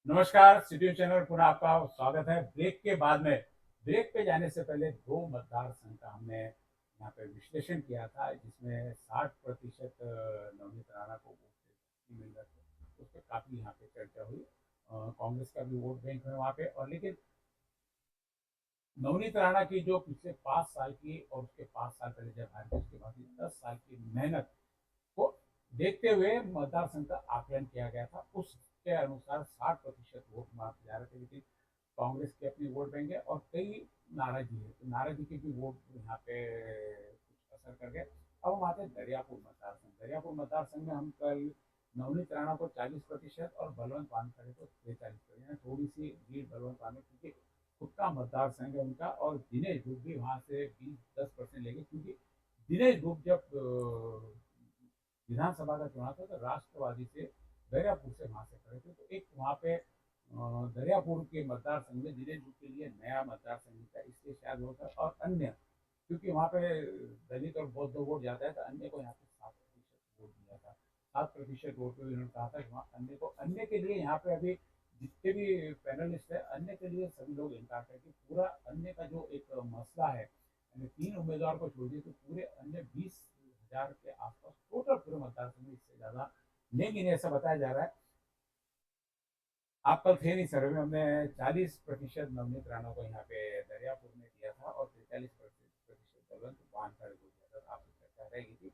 नमस्कार, city channel पुनः आपका स्वागत है। ब्रेक के बाद में ब्रेक पे जाने से पहले दो मतदार संघ का हमने यहाँ पे विश्लेषण किया था, जिसमें 60% नवनीत राणा को वोट मिल रहे थे। उस पर काफी यहाँ पे चर्चा हुई। कांग्रेस का भी वोट बैंक है वहाँ पे, और लेकिन नवनीत राणा की जो पिछले 5 साल की और उसके 5 साल पहले जब हार गई, उसके बाद 10 साल की मेहनत को देखते हुए मतदार संघ का आकलन किया गया था। उसके अनुसार 60% वोट मार्क जा रहे थे, लेकिन कांग्रेस की अपनी वोट बैंक है और कई नाराजी है, तो नाराजी के भी वोट यहाँ पे कुछ असर कर गए। अब हम आते हैं दरियापुर मतदार संघ। दरियापुर मतदार संघ में हम कल नवनीत राणा को 40% और बलवंत वानखड़े को 43%, थोड़ी सी लीड बलवंत वानखड़े, क्योंकि खुद का मतदार संघ है उनका, और दिनेश धूप भी वहां से 20-10% ले गए, क्योंकि दिनेश धूप जब विधानसभा का चुनाव था तो राष्ट्रवादी से दरियापुर से वहां से खड़े थे, तो एक वहां पे दरियापुर के मतदार संघ में दिनेश धूप के लिए नया मतदार संघ था, इसलिए शायद होता। और अन्य, क्योंकि वहां पे दलित और बौद्ध वोट जाता है, तो अन्य को यहाँ पे 7% वोट दिया था। 7% वोट पे उन्होंने कहा था कि वहाँ अन्य को, अन्य के लिए यहाँ पे अभी जितने भी पैनलिस्ट है, अन्य के लिए सभी लोग इनकार करके पूरा अन्य का जो एक मसला है, यानी 3 उम्मीदवार को छोड़ दिए तो पूरे अन्य 20,000 के आसपास टोटल पूरे मतदार संघ में इससे ज्यादा लेंगे नहीं, ऐसा बताया जा रहा है। आप कल थे नहीं सर्वे में, हमने 40% नवनीत राणा को यहाँ पे दरियापुर में दिया था और 43% बलवंत वानखड़े को दिया था। आपसे चर्चा रहेगी थी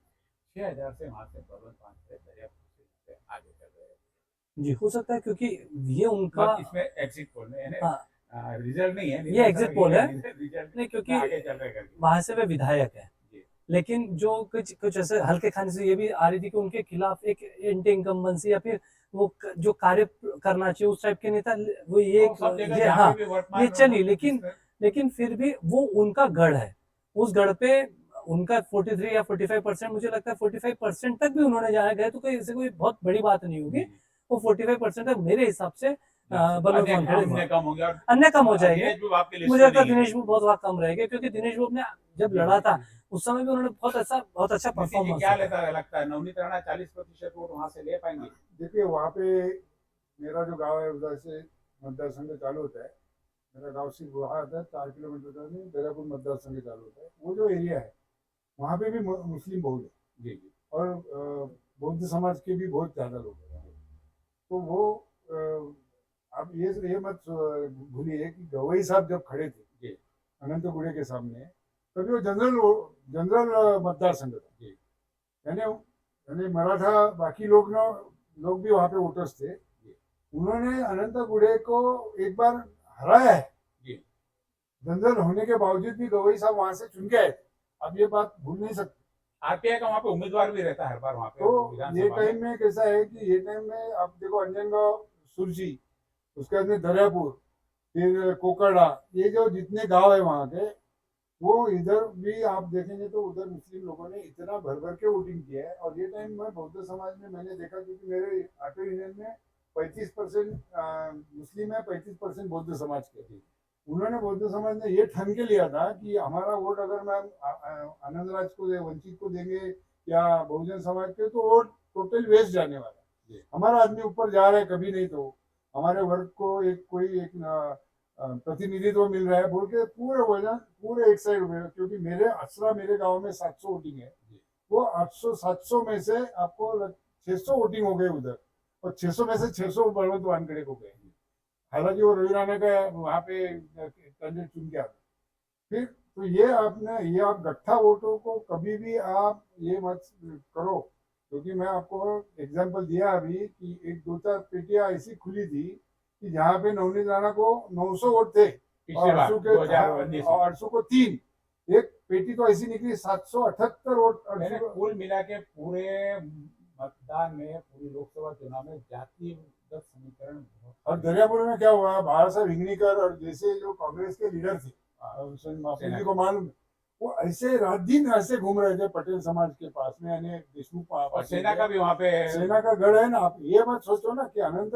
6,000 से वहां से बलवंत वानखड़े दरियापुर से आगे चल रहे हैं। जी, हो सकता है क्योंकि ये उनका इसमें एग्जिट पोल में हाँ, रिजल्ट नहीं है, ये एग्जिट पोल है। रिजल्ट नहीं, क्योंकि आगे चल रहे हैं वहां से वे विधायक है, जी। लेकिन जो कुछ कुछ ऐसे हल्के खाने से ये भी आ रही थी कि उनके खिलाफ एक एंटी इनकम्बेंसी या फिर वो जो कार्य करना चाहिए उस टाइप के नेता, वो ये हाँ, ये चली, लेकिन फिर भी वो उनका गढ़ है। उस गढ़ पे उनका 43 या 45%, मुझे लगता है 45% तक भी उन्होंने जाना गए तो कोई ऐसे कोई बहुत बड़ी बात नहीं होगी। वो 45% तक मेरे हिसाब से अन्य कम हो गया, अन्य कम हो जाएंगे। मुझे लगता है दिनेश में बहुत वहाँ कम रहेंगे, क्योंकि दिनेश ने जब लड़ा था उस समय भी उन्होंने बहुत अच्छा परफॉर्मेंस क्या लेता लगता है नवनीत राणा 40% वोट वहां से ले पाएंगे? देखिए, वहाँ पे मेरा जो गांव है उधर से मतदार संघ चालू होता है। मेरा गांव सिर्फ वहाँ आता है 4 किलोमीटर का, दरियापुर मतदार संघ चालू होता है। वो जो एरिया है वहाँ पे भी मुस्लिम बहुत है जी, और बौद्ध समाज के भी बहुत ज़्यादा लोग हैं। तो वो आप ये मत भूलिए कि गवई साहब जब खड़े थे अनंत गुड़े के सामने, तभी वो जनरल मतदार संघ था, यानी मराठा बाकी लोग भी वहाँ पे वोटर्स थे। उन्होंने अनंत गुड़े को एक बार हराया है, जनरल होने के बावजूद भी गवई साहब वहां से चुन के आए थे। अब ये बात भूल नहीं सकते। आरपीआई का वहाँ पे उम्मीदवार भी रहता है हर बार वहाँ पे। तो ये टाइम में कैसा है कि ये टाइम में आप देखो अंजनगांव, सुरजी, उसके बाद में दरियापुर, फिर कोकड़ा, ये जो जितने गांव है वहाँ के, वो इधर भी आप देखेंगे तो उधर मुस्लिम लोगों ने इतना भर भर के वोटिंग किया है। और ये टाइम में बौद्ध समाज में मैंने देखा, क्योंकि मेरे ऑटो यूनियन में 35% मुस्लिम है, 35% बौद्ध समाज के थे। उन्होंने बौद्ध समाज ने ये ठान के लिया था कि हमारा वोट अगर मैं आनंद राज को वंचित को देंगे या बहुजन समाज के, तो वोट टोटल वेस्ट जाने वाला है। हमारा आदमी ऊपर जा रहा है, कभी नहीं तो हमारे वर्ग को एक प्रतिनिधित्व मिल रहा है बोल के पूरे एक साइड में। क्योंकि मेरे गांव में 700 वोटिंग है, वो 800-700 में से आपको 600 वोटिंग हो गए उधर, और 600 में से 600 बलवंत वानखड़े को गए। हालांकि वो रवि राणा का वहाँ पे कैंडिडेट चुन के आता। फिर तो ये आप गट्ठा वोटों को कभी भी आप ये मत करो, क्योंकि मैं आपको एग्जांपल दिया अभी कि 1-2-4 पेटियां ऐसी खुली थी कि जहाँ पे नवनीत राणा को 900 वोट थे और अरसू को 3। एक पेटी तो ऐसी निकली 778 वोट। कुल मिला के पूरे मतदान में, पूरी लोकसभा चुनाव में जातिगत समीकरण। और दरियापुर में क्या हुआ, बाहर साहब हिंगनीकर और जैसे जो कांग्रेस के लीडर थे, माफी को मालूम, वो ऐसे रात दिन ऐसे घूम रहे थे पटेल समाज के पास में, यानी देशमुख और सेना का भी वहाँ पे सेना का गढ़ है ना। आप ये मत सोचो ना कि अनंत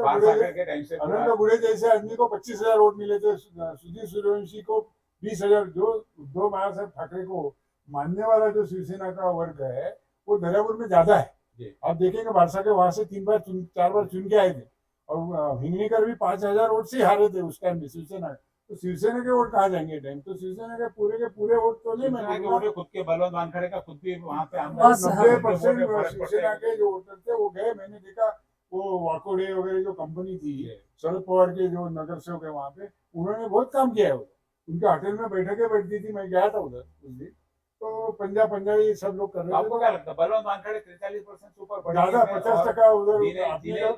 गुड़े जैसे आदमी को 25,000 वोट मिले थे, सुधीर सूर्यवंशी को 20,000। जो उद्धव बाला साहब ठाकरे को मानने वाला जो शिवसेना का वर्ग है, वो दरियापुर में ज्यादा है। आप देखेंगे बादशाह के वहां से 3-4 बार चुन के आए थे, और हिंगणीकर भी 5,000 वोट से ही हारे थे उस टाइम में शिवसेना। तो शिवसेना के वोट कहाँ जाएंगे टाइम, तो शिवसेना के पूरे वोट तो नहीं शिवसेना के मैं वोट खुद के बलवंत वानखेड़े का खुद भी वहां पे बस, हाँ। 90% शिवसेना के जो वोटर थे वो गए। मैंने देखा वो वाकोडे वगैरह जो कंपनी थी शरद पवार के जो नगर सेवक है वहां पे, उन्होंने बहुत काम किया है उधर। उनके होटल में बैठकें बैठती थी, मैं गया था उधर उस दिन। तो पंजाबी सब लोग कर रहे थे। आपको क्या लगता है बलवंत वानखेड़े 43% से ऊपर ज्यादा 50% उधर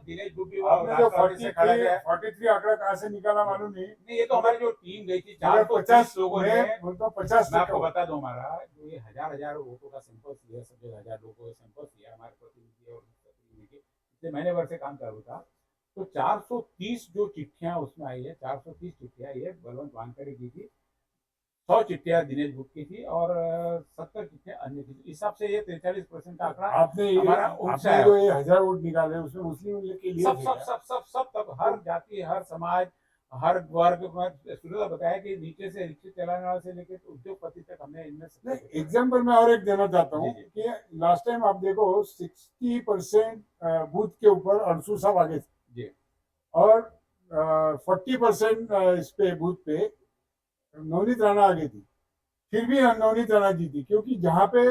दिनेश गुप्ता आपने जो 43 आंकड़ा कहाँ से निकाला मालूम नहीं। नहीं, ये तो हमारी जो टीम गई थी मगर 450 लोगों ने, मैं बोलता हूँ 50 मैं आपको बता दूं, हमारा जो ये हजार वोटों का सैंपल लिया, सब जगह 1000 लोगों का सैंपल लिया हमारे प्रतिनिधि और प्रतिनिधि के, इसलिए महीने भर से काम चालू था। तो 430 जो चिट्ठियां उसमें आई है, 430 चिट्ठियां ये बलवंत वानखेड़े की थी, 100 चिट्ठियां दिनेश गुप्ता की थी और 70 चिट्ठियां अन्य की थी। इस हिसाब से ये 43% का आंकड़ा हमारा ऊंचा है। जो ये 1000 वोट निकाले उसमें मुस्लिम के लिए सब तक हर जाति, हर समाज, हर वर्ग में सुनीता बताया कि नीचे से रिक्शे चलाने वाले से लेकर उद्योगपति तक हमने इनमें एग्जाम्पल मैं और एक देना चाहता हूँ कि लास्ट टाइम आप देखो 60% बूथ के ऊपर अड़सू साहब आगे थे और 40% इस पे बूथ पे नवनीत राणा आगे थी। फिर भी नवनीत राणा जीती, क्योंकि जहाँ पे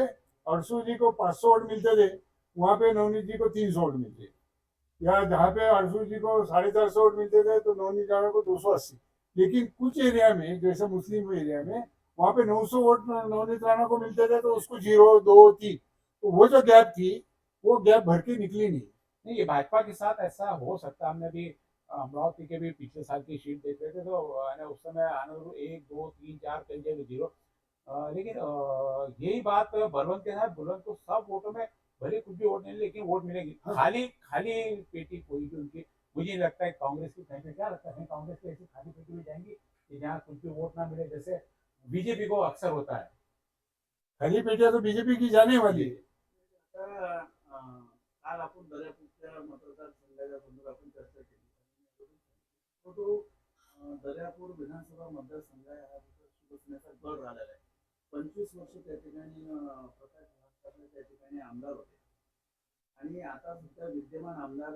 अड़सू जी को 500 वोट मिलते थे वहां पे नवनीत जी को 300 वोट मिलते, या जहाँ पे अड़सू जी को 450 वोट मिलते थे तो नवनीत राणा को 280। लेकिन कुछ एरिया में जैसे मुस्लिम एरिया में वहां पे 900 वोट नवनीत राणा को मिलते थे तो उसको 0, 2, 3, तो वो जो गैप थी वो गैप भर के निकली नहीं। ये भाजपा के साथ ऐसा हो सकता है। हमने भी अमरावती के भी पिछले साल की शीट देख रहे थे, तो उस समय आनंद 1, 2, 3, 4 कई जगह 0। लेकिन यही बात बलवंत के साथ, बलवंत को सब वोटों में भले कुछ भी वोट नहीं, लेकिन वोट मिलेगी। खाली खाली पेटी कोई भी उनकी, मुझे नहीं लगता है कांग्रेस की कहीं पे, क्या लगता है कांग्रेस की ऐसी खाली पेटी में जाएंगी कि जहाँ कुछ भी वोट ना मिले, जैसे बीजेपी को अक्सर होता है। खाली पेटियां तो बीजेपी की जाने वाली है। काल आपण दर्यापूरच्या मतदारसंघाच्या संदर्भात आपण चर्चा केली, तो दर्यापूर विधानसभा मतदारसंघ हा शिवसेनेचा गड राहिलेला आहे। 25 वर्ष त्या ठिकाणी प्रकाश भास्करने त्या ठिकाणी आमदार होते आणि आता सध्या विद्यमान आमदार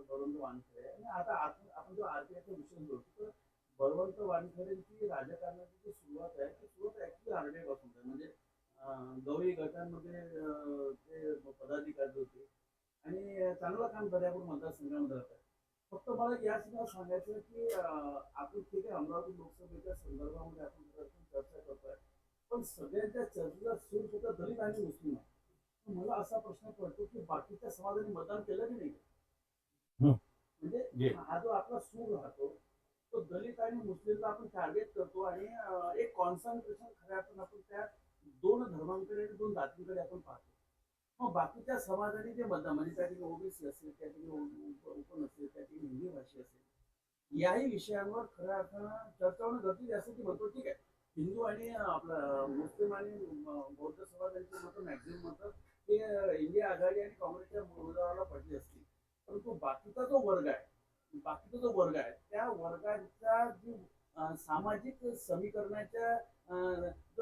बळवंत वानखेडे आणि आता आपण जो आरटीआयचा विषय बोलतो, तर बळवंत वानखेडेंची राजकारणाची जी सुरुवात आहे ती सुरुवात ऍक्च्युली आरटीआय पासून आहे। म्हणजे गवळी गटांमध्ये ते पदाधिकारी होते आणि चांगलं काम दर्यापूर मतदारसंघामध्ये होतं। फक्त मला या सुद्धा सांगायचं की आपण ठीक आहे अमरावती लोकसभेच्या संदर्भामध्ये आपण चर्चा करतोय, पण सगळ्यांच्या चर्चेचा सूर सुद्धा दलित आणि मुस्लिम आहे। मला असा प्रश्न पडतो की बाकीच्या समाजाने मतदान केलं की नाही, म्हणजे हा जो आपला सूर राहतो तो दलित आणि मुस्लिमला आपण टार्गेट करतो आणि एक कॉन्सन्ट्रेशन खऱ्या अर्थानं आपण त्या दोन धर्मांकडे, दोन जातींकडे आपण पाहतो। मग बाकीच्या समाजाने जे मतदान, म्हणजे त्या ठिकाणी ओबीसी असेल, त्या ठिकाणी ओपन असेल, त्या ठिकाणी हिंदी भाषी असेल, याही विषयांवर खऱ्या अर्थानं चर्चा होणं गरजेचे असं की म्हणतो ठीक आहे हिंदू आणि आपला मुस्लिम आणि बौद्ध समाजांची मतं मॅक्झिमम मतं हे इंडिया आघाडी आणि काँग्रेसच्या उमेदवाराला पडली असतील, परंतु बाकीचा जो वर्ग आहे त्या वर्गाच्या जी सामाजिक समीकरणाच्या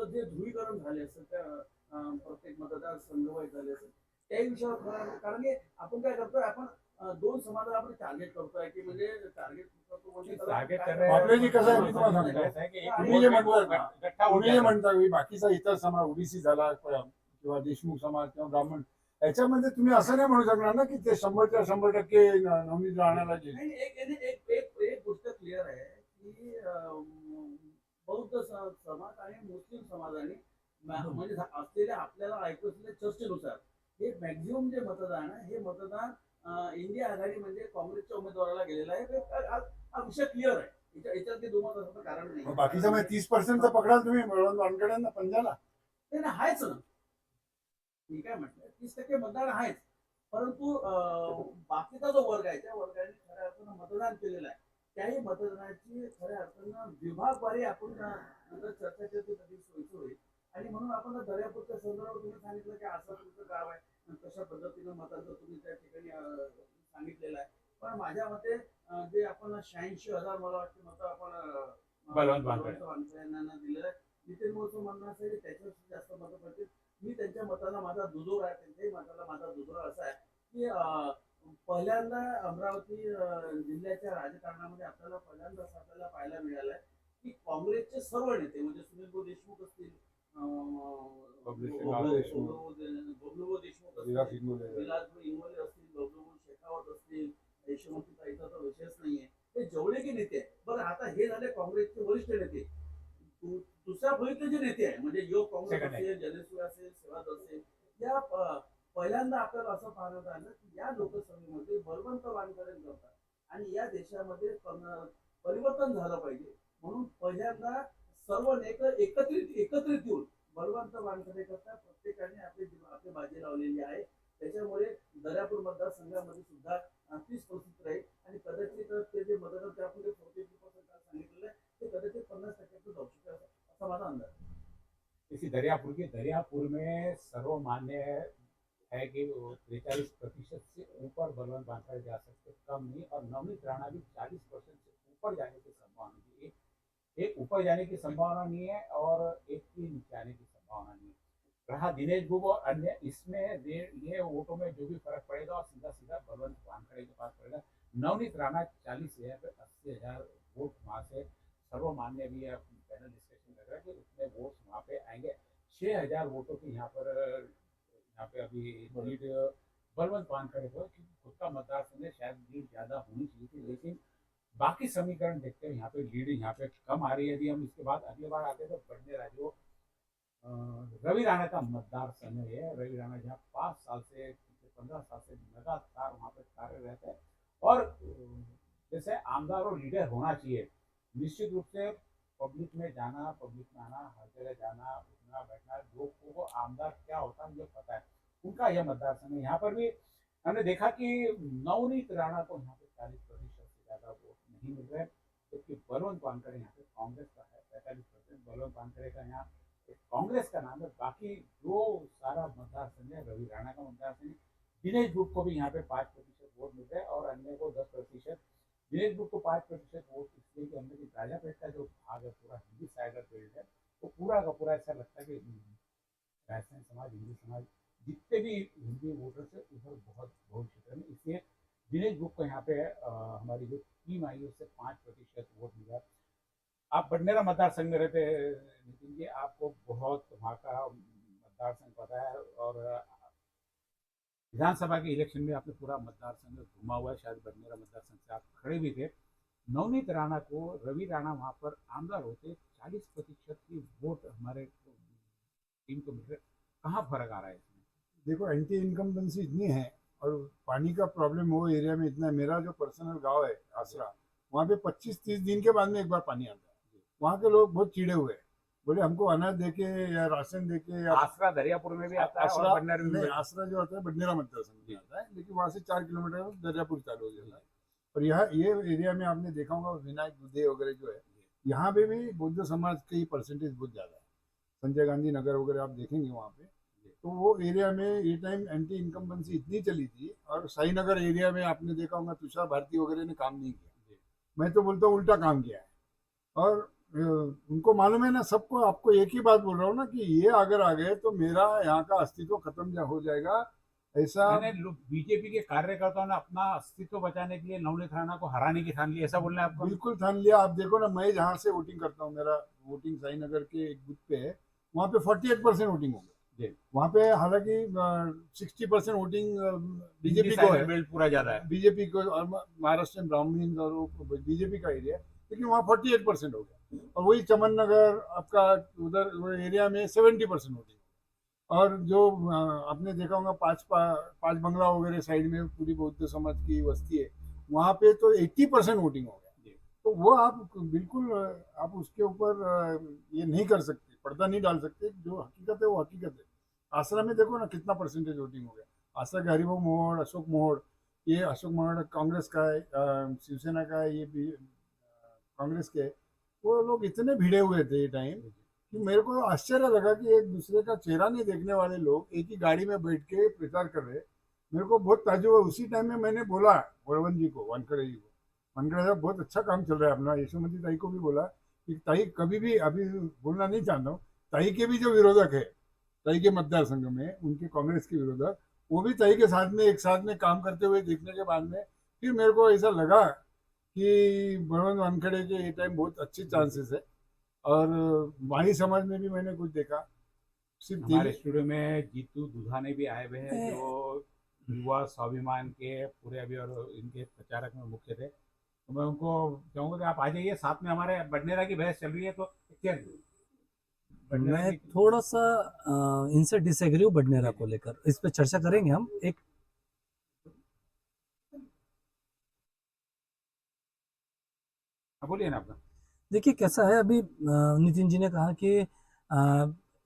जे ध्रुवीकरण झाले असेल त्या प्रत्येक मतदारसंघ झाले असेल त्याही विषयावर, कारण की आपण काय करतोय, आपण दोन समाजाला आपण टार्गेट करतोय की म्हणजे टार्गेट म्हणता बाकीचा इतर समाज ओबीसी झाला किंवा देशमुख समाज किंवा ब्राह्मण याच्यामध्ये तुम्ही असं नाही म्हणू शकणार ना की ते 100% नवनीत राहण्याला एक गोष्ट क्लिअर आहे की बौद्ध समाज आणि मुस्लिम समाजाने म्हणजे असलेल्या आपल्याला ऐकू असलेल्या चर्चेनुसार हे मॅक्झिमम जे मतदान आहे हे मतदान इंडिया आघाडी म्हणजे काँग्रेसच्या उमेदवाराला गेलेला आहे। हा विषय क्लिअर आहे, याच्यात ते दुमत असं कारण नाही। बाकीचा 30% पकडाल तुम्ही बळवंत वानखेडेंना पंजाला, ते आहेच ना, मी काय म्हटलं 30% मतदान आहेच, परंतु बाकीचा जो वर्ग आहे त्या वर्गाने खऱ्या अर्थानं मतदान केलेलं आहे, त्याही मतदानाची खऱ्या अर्थानं विभागवारी आपण चर्चा केली तर सोयीचं होईल। आणि म्हणून आपण दर्यापूरच्या संदर्भात तुम्ही सांगितलं की असं तुमचं गाव आहे, कशा पद्धतीनं मतांचं तुम्ही त्या ठिकाणी सांगितलेलं आहे, पण माझ्या मते जे आपण 86,000 मला वाटतं मतं आपण बळवंत वानखेडेंना दिलेलं आहे। नितीन मोहोळचं म्हणणं असं की त्याच्यापेक्षा जास्त मतं पडतील। मी त्यांच्या मताला माझा दुजोरा आहे, त्यांच्याही मताला माझा दुजोरा असा आहे की पहिल्यांदा अमरावती जिल्ह्याच्या राजकारणामध्ये आपल्याला पाहायला मिळालंय की काँग्रेसचे सर्व नेते म्हणजे सुनील देशमुख असतील, बबलू देशमुख, बबलू देशमुख विलास असतील, इंगोले, विलासभाई इंगोले असतील, बबलू शेखावत असतील, यशोमतीताईचा तर विषयच नाहीये, हे जेवढे की नेते आहेत. बरं आता हे झाले काँग्रेसचे वरिष्ठ नेते. दुसऱ्या फळीतले जे नेते आहे म्हणजे युवक काँग्रेस Second असेल, जनसेवा असेल, सेवाद असेल, या पहिल्यांदा आपल्याला असं पाहण्यात आलं की या लोकसभेमध्ये बळवंत वानखडे करतात आणि या देशामध्ये परिवर्तन झालं पाहिजे म्हणून पहिल्यांदा सर्व नेते एकत्रित येऊन बळवंत वानखडे करता प्रत्येकाने आपली बाजी लावलेली आहे. त्याच्यामुळे दर्यापूर मतदारसंघामध्ये सुद्धा 30% राहील आणि कदाचित ते जे मतदान त्यापुढे 43% सांगितलेलं आहे ते कदाचित 50% जाऊ शकेल असा माझा अंदाज आहे. इसी दरियापुर में सर्वमान्य है कि 43% से ऊपर बलवंत वानखड़े जा सकते, कम नहीं। और नवनीत राणा भी 40% से ऊपर जाने की संभावना नहीं है। एक ऊपर जाने की संभावना नहीं है और एक की नीचे आने की संभावना नहीं है। रहा दिनेश गुप्ता और अन्य, इसमें ये वोटों में जो भी फर्क पड़ेगा और सीधा सीधा बलवंत वानखड़े के पास पड़ेगा। नवनीत राणा 40,000 पे 80,000 वोट वहाँ से सर्वमान्य भी है, पैनल डिस्कशन लग रहा है कि उतने वोट वहाँ पे आएंगे। 6,000 वोटों की यहाँ पे अभी लीड बलवंत वानखड़े को, क्योंकि खुद का मतदार संघ शायद लीड ज्यादा होनी चाहिए थी, लेकिन बाकी समीकरण देखते हैं यहाँ पे लीड यहाँ पे कम आ रही है। यदि हम इसके बाद अगली बार आते हैं तो बड़नेरा जो रवि राणा का मतदार संघ है, रवि राणा जहाँ 5 साल से 15 साल से लगातार वहाँ पे कार्यरत है और जैसे आमदार और लीडर होना चाहिए। निश्चित रूप से पब्लिक में जाना, पब्लिक में आना, हर जगह जाना, उठना बैठना, लोग को आमदार क्या होता है मुझे पता है। उनका यह मतदार संघ है। यहाँ पर भी हमने देखा कि नवनीत राणा को यहाँ पे 40% से ज्यादा वोट नहीं मिल रहे, जबकि बलवंत वानखड़े यहाँ पे कांग्रेस का है 45%। बलवंत वानखड़े का यहाँ कांग्रेस का नाम है। बाकी जो सारा मतदार संघ है रवि राणा का मतदार संघ। दिनेश गुप्ता को भी यहाँ पे 5% वोट मिल रहे हैं और अन्य को 10%। दिनेश गुप्ता को 5% वोट इसलिए कि हमने राजापेट का जो भाग है पूरा हिंदी साइडर बेल्ट है, तो पूरा का पूरा ऐसा लगता है कि राजस्थान समाज, हिंदी समाज, जितने भी हिंदी वोटर्स है उधर बहुत बहुत क्षेत्र में, इसलिए दिनेश गुप्ता को यहाँ पे हमारी जो टीम आई है उससे 5% वोट मिला। आप बडनेरा मतदार संघ में रहते हैं नितिन जी, आपको बहुत वहाँ का मतदार संघ पता है और विधानसभा के इलेक्शन में आपने पूरा मतदार संघ घुमा हुआ है, शायद बडनेरा मतदार संघ से आप खड़े भी थे। नवनीत राणा को, रवि राणा वहाँ पर आमदार होते, 40% की वोट हमारे टीम को मिल रहे, कहाँ फर्क आ रहा है इसमें? देखो एंटी इनकम्बेंसी इतनी है और पानी का प्रॉब्लम वो एरिया में इतना है। मेरा जो पर्सनल गांव है आसरा, वहाँ पे 25-30 दिन के बाद में एक बार पानी आता है। वहाँ के लोग बहुत चिड़े हुए हैं, बोले हमको अनाज देके या राशन देके या आसरा दरियापुर में भी आता है और बडनेरा में भी। आसरा जो आता है बडनेरा मतदार संघ में आता है, लेकिन वहाँ से 4 किलोमीटर दरियापुर चालू हो जाता है। और यहाँ ये एरिया में आपने देखा होगा विनायक दुधे वगैरह जो है, यहाँ पे भी बौद्ध समाज की परसेंटेज बहुत ज़्यादा है। संजय गांधी नगर वगैरह आप देखेंगे वहाँ पे, तो वो एरिया में ये टाइम एंटी इनकम्बेंसी इतनी चली थी। और साई नगर एरिया में आपने देखा होगा तुषार भारती वगैरह ने काम नहीं किया, मैं तो बोलता हूँ उल्टा काम किया है। और उनको मालूम है ना, सबको, आपको एक ही बात बोल रहा हूँ ना कि ये अगर आ गए तो मेरा यहाँ का अस्तित्व खत्म हो जाएगा। ऐसा बीजेपी के कार्यकर्ताओं ने अपना अस्तित्व बचाने के लिए नवनीत राणा को हराने की ठान ली, ऐसा बोलना है आपको? बिल्कुल ठान लिया। आप देखो ना, मैं जहाँ से वोटिंग करता हूँ, मेरा वोटिंग साई नगर के एक बूथ पे है, वहाँ पे 48% वोटिंग हो गया। वहाँ पे हालांकि 60% वोटिंग बीजेपी को है, पूरा ज्यादा है बीजेपी को, और महाराष्ट्र ब्राह्मण और बीजेपी का एरिया, लेकिन वहाँ 48% हो गया। और वही चमन नगर आपका उधर एरिया में 70% वोटिंग। और जो आपने देखा होगा पाँच बंगला वगैरह साइड में पूरी बौद्ध समाज की वस्ती है, वहाँ पे तो 80% वोटिंग हो गया। तो वो आप बिल्कुल आप उसके ऊपर ये नहीं कर सकते, पर्दा नहीं डाल सकते। जो हकीकत है वो हकीकत है। आसरा में देखो ना कितना परसेंटेज वोटिंग हो गया। आसरा के हरिभाऊ मोहोड़, अशोक मोहोड़, ये अशोक मोहोड़ कांग्रेस का है, शिवसेना का है, ये भी कांग्रेस के, वो लोग इतने भिड़े हुए थे ये टाइम कि मेरे को आश्चर्य लगा कि एक दूसरे का चेहरा नहीं देखने वाले लोग एक ही गाड़ी में बैठ के प्रचार कर रहे। मेरे को बहुत ताज्जुब हुआ। उसी टाइम में मैंने बोला बलवंत जी को, वानखड़े जी को, वानखड़े साहब बहुत अच्छा काम चल रहा है अपना। यशोमती ताई को भी बोला कि ताई कभी भी, अभी बोलना नहीं चाहता हूँ, ताई के भी जो विरोधक है, ताई के मतदार संघ में उनके कांग्रेस के विरोधक, वो भी तय के साथ में एक साथ में काम करते हुए देखने के बाद में फिर मेरे को ऐसा लगा कि बलवंत वानखेड़े के ये टाइम बहुत अच्छे चांसेस है। और माही समाज में भी मैंने कुछ देखा, सिर्फ हमारे स्टूडियो में जीतू दुधाने भी आए हुए हैं, जो युवा स्वाभिमान के पूरे अभी और इनके प्रचारक में मुख्य थे। तो मैं उनको कहूँगा कि आप आ जाइए, साथ में हमारे बडनेरा की बहस चल रही है, तो क्या मैं थोड़ा सा इनसे डिसएग्री हूँ बडनेरा को लेकर, इस पे चर्चा करेंगे हम। एक बोलिए ना अपना। देखिए कैसा है, अभी नितिन जी ने कहा कि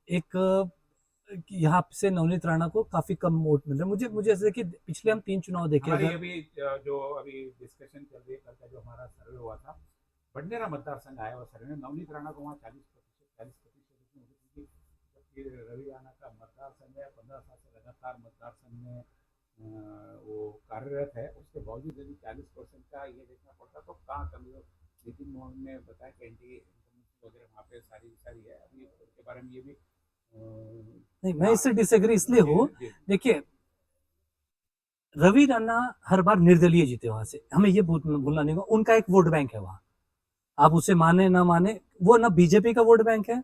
एक यहाँ से नवनीत राणा को काफी कम वोट मिल रहे हैं। मुझे ऐसे कि पिछले हम 3 चुनाव देखे हमारी अगर अभी जो अभी डिस्कशन चल रही है, कल का जो हमारा सर्वे हुआ था, बडनेरा मतदार संघ आया हुआ सर्वे में, नवनीत राणा को वहाँ 40% जबकि रवि राणा का मतदार संघ है 15 साल से लगातार मतदार संघ में वो कार्यरत है, उसके बावजूद यदि 40% का ये देखना पड़ता तो कहाँ कमी हो। नितिन मोहन ने बताया कि एंटी वगैरह वहाँ पे सारी है, अभी उसके बारे में ये भी नहीं, मैं इससे डिसएग्री इसलिए हूँ। देखिए रवि राणा हर बार निर्दलीय जीते वहां से, हमें ये भूलना नहीं होगा। उनका एक वोट बैंक है वहां, आप उसे माने ना माने, वो ना बीजेपी का वोट बैंक है,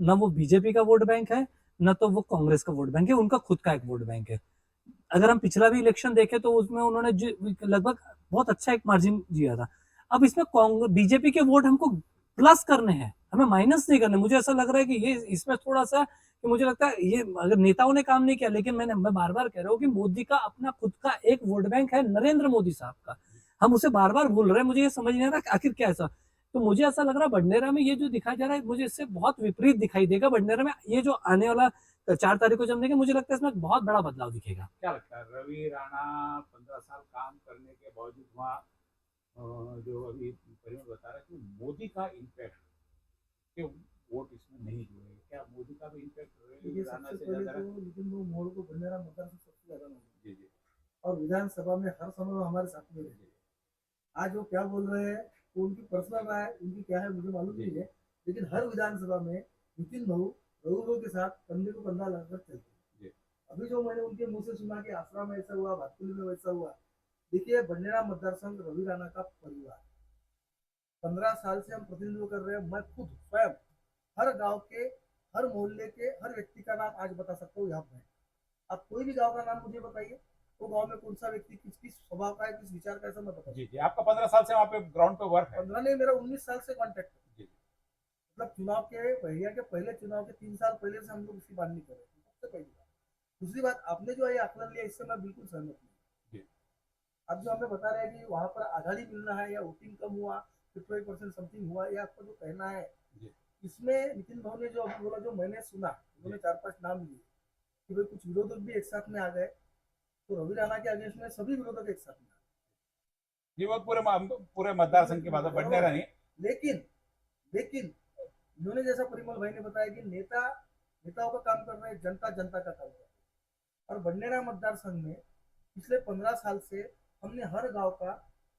ना वो बीजेपी का वोट बैंक है, ना तो वो कांग्रेस का वोट बैंक है, उनका खुद का एक वोट बैंक है। अगर हम पिछला भी इलेक्शन देखें तो उसमें उन्होंने लगभग बहुत अच्छा एक मार्जिन जिया था। अब इसमें बीजेपी के वोट हमको प्लस करने हैं, हमें माइनस नहीं करने। मुझे ऐसा लग रहा है कि ये इसमें थोड़ा सा कि मुझे लगता है ये अगर नेताओं ने काम नहीं किया, लेकिन मैं बार बार कह रहा हूँ कि मोदी का अपना खुद का एक वोट बैंक है, नरेंद्र मोदी साहब का। हम उसे बार बार भूल रहे हैं, मुझे ये समझ नहीं आ रहा आखिर क्या ऐसा। तो मुझे ऐसा लग रहा है बडनेरा में ये जो दिखाया जा रहा है, मुझे इससे बहुत विपरीत दिखाई देगा। बडनेरा में ये जो आने वाला 4 तारीख को जब देंगे, मुझे लगता है इसमें बहुत बड़ा बदलाव दिखेगा। क्या लगता है, रवि राणा 15 साल काम करने के बावजूद वहाँ जो अभी परिमल बता रहा है कि मोदी का इम्पैक्ट के वोट इसमें नहीं जुड़े, क्या मोदी का भी इम्पैक्ट रवि राणा से ज्यादा है? लेकिन वो मोड़ को बडनेरा मतदार से सबसे ज्यादा जी जी। और विधानसभा में हर समय वो हमारे साथ में रहे। आज वो क्या बोल रहे हैं, तो उनकी पर्सनल राय उनकी क्या है मुझे मालूम नहीं है, लेकिन हर विधानसभा में नितिन भाऊ रघु के साथ कंधे को कंधा लगाकर चलते हैं। अभी जो मैंने उनके मुंह से सुना कि आसरा में ऐसा हुआ, भातकुली में वैसा हुआ, देखिए बडनेरा मतदार संघ रवि राणा का परिवार 15 साल से हम प्रतिनिधित्व कर रहे हैं। मैं खुद स्वयं हर गांव के, हर मोहल्ले के, हर व्यक्ति का नाम आज बता सकता हूँ यहाँ पे। आप कोई भी गांव का नाम मुझे बताइए, वो गांव में कौन सा व्यक्ति किस स्वभाव का है, किस विचार का है, मैं बता। जी जी। आपका 15 साल से वहाँ पे ग्राउंड पे वर्क है? 15 नहीं, मेरा 19 साल से कॉन्टेक्ट है। मतलब चुनाव के भैया के पहले चुनाव के 3 साल पहले से हम लोग इसकी बात नहीं कर रहे थे, सबसे पहली बात। दूसरी बात, आपने जो ये आकलन लिया इससे मैं बिल्कुल सहमत नहीं। अब जो हमें बता रहे हैं कि वहां पर आघाड़ी मिलना है या वोटिंग कम हुआ, 50% समथिंग हुआ, या आपका जो कहना है, इसमें नितिन भाव ने जो अभी बोला, जो मैंने सुना, उन्होंने 4-5 नाम लिए कि भाई कुछ विरोधक भी एक साथ में आ गए, तो रवि राणा के अगेंस्ट में सभी विरोधक एक साथ में आ गए। जी, वो पूरे मतदार संघ की बात है, बडनेरा नहीं। लेकिन इन्होंने जैसा परिमल भाई ने बताया कि नेताओं का काम कर रहे हैं, जनता का काम कर रहे हैं। और बडनेरा मतदार संघ में पिछले 15 साल से हमने हर गांव का,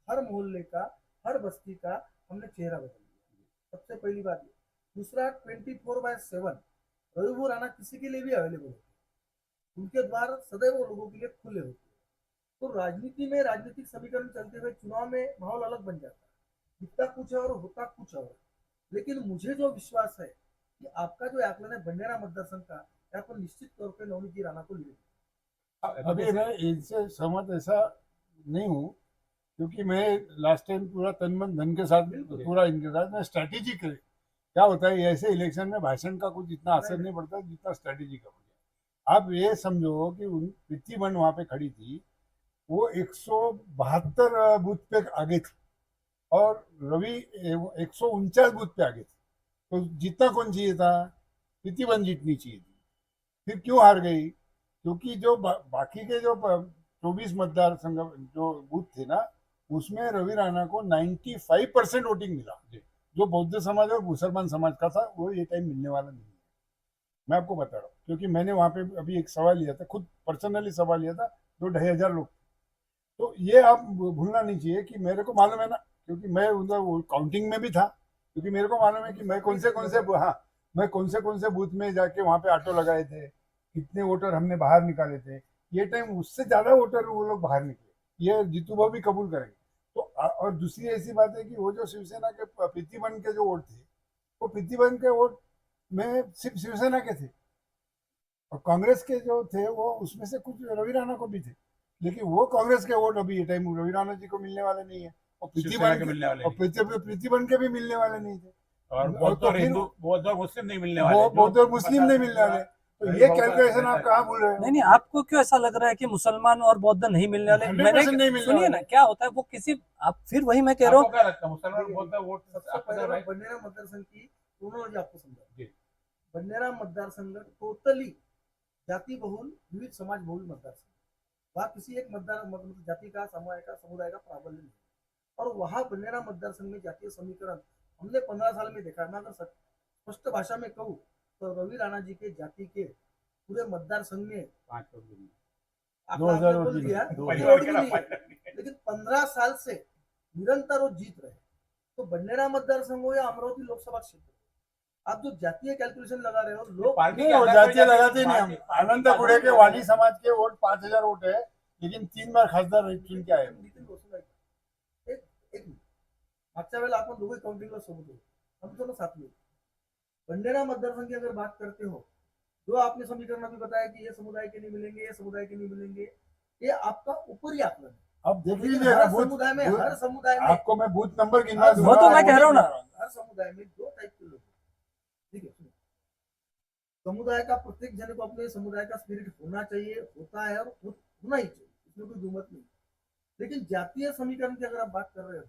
हर मोहल्ले का, हर बस्ती का हमने चेहरा बदल दिया। सबसे पहली बात ये। दूसरा, 24/7 रवि राणा किसी के लिए भी अवेलेबल होते हैं, उनके द्वार सदैव लोगों के लिए खुले होते हैं। तो राजनीति में राजनीतिक समीकरण चलते हुए चुनाव में माहौल अलग बन जाता है, दिखता कुछ और होता कुछ और। लेकिन मुझे जो विश्वास है कि आपका जो आकलन है बडनेरा मतदार संघ का, यहाँ पर निश्चित तौर पर नवनीत जी राणा को लेंगे। अभी मैं इनसे सहमत ऐसा नहीं हूँ, क्योंकि मैं लास्ट टाइम पूरा तन मन धन के साथ, पूरा इनके साथ मैं स्ट्रैटेजी करे। क्या होता है ऐसे इलेक्शन में भाषण का कुछ इतना असर नहीं पड़ता जितना स्ट्रैटेजी का पड़ता। आप ये समझो कि प्रीति बन वहाँ पे खड़ी थी, वो 172 बूथ पे आगे थी और रवि 149 बूथ पे आगे थे। तो जीतना कौन चाहिए था? प्रीति बन जीतनी चाहिए थी। फिर क्यों हार गई? क्योंकि जो बाकी के जो 24 मतदार संघ जो बूथ थे ना, उसमें रवि राणा को 95% वोटिंग मिला, जो बौद्ध समाज और मुसलमान समाज का था। वो ये टाइम मिलने वाला नहीं है, मैं आपको बता रहा हूँ। क्योंकि मैंने वहाँ पे अभी एक सवाल लिया था, खुद पर्सनली सवाल लिया था, 2-2,500 लोग। तो ये आप भूलना नहीं चाहिए कि मेरे को मालूम है ना, क्योंकि मैं उधर काउंटिंग में भी था, क्योंकि मेरे को मालूम है कि मैं कौन से बूथ में जाके वहाँ पे ऑटो लगाए थे, कितने वोटर हमने बाहर निकाले थे, ये टाइम उससे ज्यादा वोटर वो लोग बाहर निकले, ये जीतू भाई भी कबूल करेंगे। तो और दूसरी ऐसी बात है कि वो जो शिवसेना के प्रीतिबन के जो वोट थे, वो प्रीतिबन के वोट में सिर्फ शिवसेना के थे, और कांग्रेस के जो थे वो उसमें से कुछ रवि राणा को भी थे, लेकिन वो कांग्रेस के वोट अभी ये टाइम रवि राणा जी को मिलने वाले नहीं है, और शिवसेना के मिलने वाले और प्रीतिबन के भी मिलने वाले नहीं थे, और बौद्ध तो और फिर हिंदू, बौद्ध और मुस्लिम नहीं मिलने वो वाले, बौद्ध और मुस्लिम नहीं मिलने वाले। तो ये कैलकुलेशन आप कहाँ भूल रहे हो? नहीं नहीं, आपको क्यों ऐसा लग रहा है कि मुसलमान और बौद्ध नहीं मिलने वाले? 100% नहीं मिलने सुनिए ना वाले। क्या होता है वो किसी, आप फिर वही मैं कह रहा आपको हूँ। क्या लगता है मुसलमान और बौद्ध वोट सबसे आपको पहले भाई? बंडेरा मतदारसंघ की क्रोनोलॉजी आपको समझा। जी। बंडेरा मतदारसंघ टोटली जाति बहुल विविध समाज बहुल मतदारसंघ, वहाँ किसी एक मतलब जाति का समुदाय का प्राबल्य नहीं, और वहाँ बंडेरा मतदारसंघ में जातीय समीकरण हमने 15 साल में देखा है। मैं अगर स्पष्ट भाषा में कहूँ तो रवि राणा जी के जाति के पूरे मतदार संघ में 5 वोट भी नहीं। आंकड़ा आपने बोल दिया, पहली वोट बार भी खेला, नहीं है, लेकिन 15 साल से निरंतर वो जीत रहे। तो बंडेरा मतदार संघ हो या अमरावती लोकसभा क्षेत्र, आप जो जातीय कैलकुलेशन लगा रहे हो, लोग पार्टी नहीं, के वो अंदर जातीय कोई लगाते नहीं हम। पार्टी- आनंद गुड़े के वाली समाज के वोट 5000 वोट है, लेकिन 3 बार खासदार चुन के आए। नितीन वसुंधरा एक एक मिनिट, मागच्या वेळेला आपण दोघे काउंटिंगला सोबत होतो, हम दोनों साथ में। बंडेरा मतदारसंघ की अगर बात करते हो, जो आपने समीकरण अभी बताया कि ये समुदाय के नहीं मिलेंगे, ये समुदाय के नहीं मिलेंगे, ये आपका ऊपरी आकलन है। अब देख लेकिन लीजिए हर बूथ, समुदाय में बूथ- हर समुदाय में आपको मैं बूथ नंबर गिनवा वो दूंगा। तो मैं कह रहा हूँ ना। हर समुदाय में 2 टाइप के लोग हैं। ठीक है, सुनो। समुदाय का प्रत्येक जन को अपने समुदाय का स्पिरिट होना चाहिए, होता है और होना ही चाहिए, इसमें कोई दुमत नहीं। लेकिन जातीय समीकरण की अगर आप बात कर रहे हो